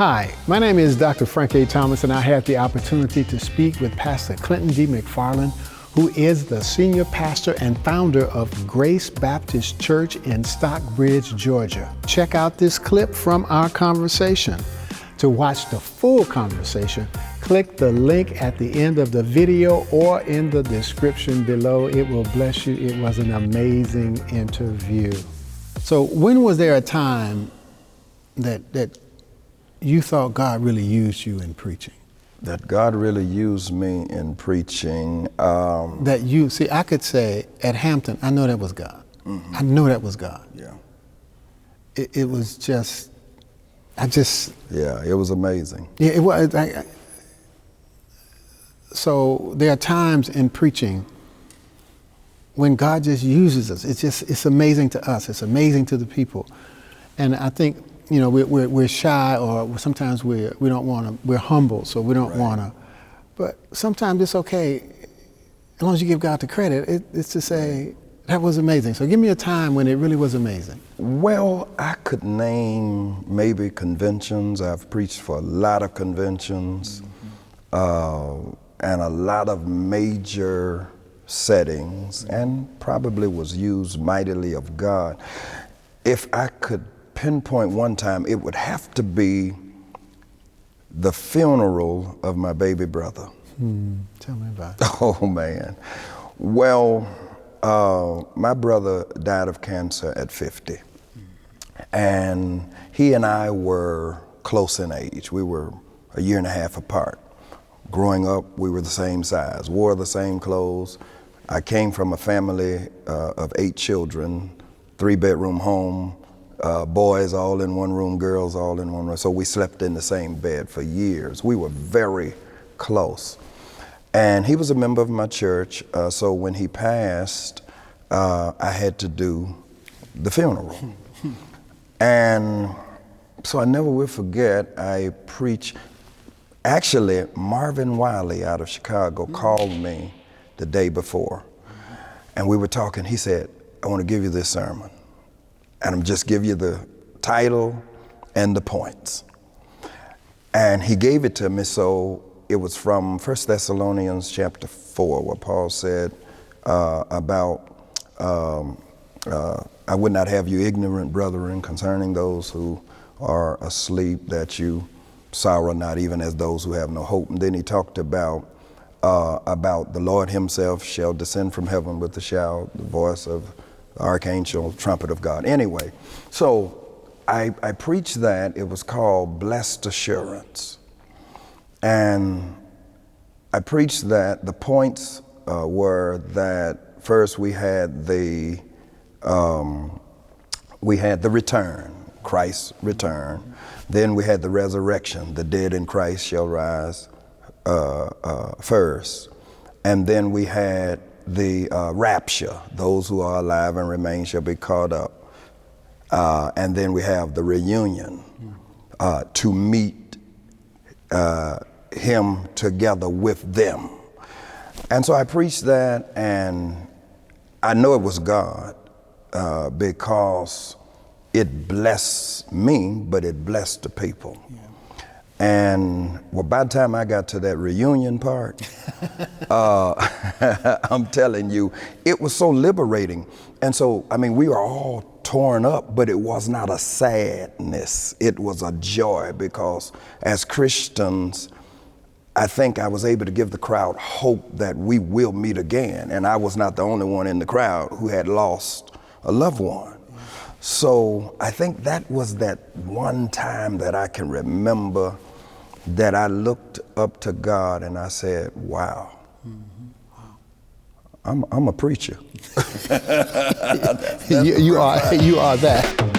Hi, my name is Dr. Frank A. Thomas, and I had the opportunity to speak with Pastor Clinton D. McFarland, who is the senior pastor and founder of Grace Baptist Church in Stockbridge, Georgia. Check out this clip from our conversation. To watch the full conversation, click the link at the end of the video or in the description below. It will bless you. It was an amazing interview. So when was there a time that you thought God really used you in preaching? That God really used me in preaching. That you, see, I could say at Hampton, I know that was God. Mm-hmm. I know that was God. Yeah. It was just, yeah, it was amazing. Yeah, it was. So there are times in preaching when God just uses us. It's amazing to us. It's amazing to the people. And I think, you know, we're shy, or sometimes we don't want to, we're humble, so we don't want to. But sometimes it's okay, as long as you give God the credit, it's to say, that was amazing. So give me a time when it really was amazing. Well, I could name maybe conventions. I've preached for a lot of conventions, and a lot of major settings, and probably was used mightily of God. If I could pinpoint one time, it would have to be the funeral of my baby brother. Tell me about it. Oh man. Well, my brother died of cancer at 50. And he and I were close in age. We were a year and a half apart. Growing up, we were the same size, wore the same clothes. I came from a family of 8 children, 3-bedroom home, boys all in one room, girls all in one room. So we slept in the same bed for years. We were very close. And he was a member of my church, so when he passed, I had to do the funeral. And so I never will forget, I preached. Actually, Marvin Wiley out of Chicago called me the day before, and we were talking. He said, I want to give you this sermon, and I'm just give you the title and the points. And he gave it to me, so it was from 1 Thessalonians chapter 4, where Paul said about, I would not have you ignorant, brethren, concerning those who are asleep, that you sorrow not, even as those who have no hope. And then he talked about the Lord himself shall descend from heaven with the shout, the voice of the archangel, trumpet of God. Anyway, so I preached that. It was called Blessed Assurance. And I preached that. The points were that first we had the return, Christ's return. Then we had the resurrection. The dead in Christ shall rise first. And then we had the rapture. Those who are alive and remain shall be caught up. And then we have the reunion to meet him together with them. And so I preached that, and I know it was God because it blessed me, but it blessed the people. Yeah. And well, by the time I got to that reunion part, I'm telling you, it was so liberating. And so, I mean, we were all torn up, but it was not a sadness. It was a joy, because as Christians, I think I was able to give the crowd hope that we will meet again. And I was not the only one in the crowd who had lost a loved one. So I think that was that one time that I can remember that I looked up to God and I said, wow, I'm a preacher. You are that.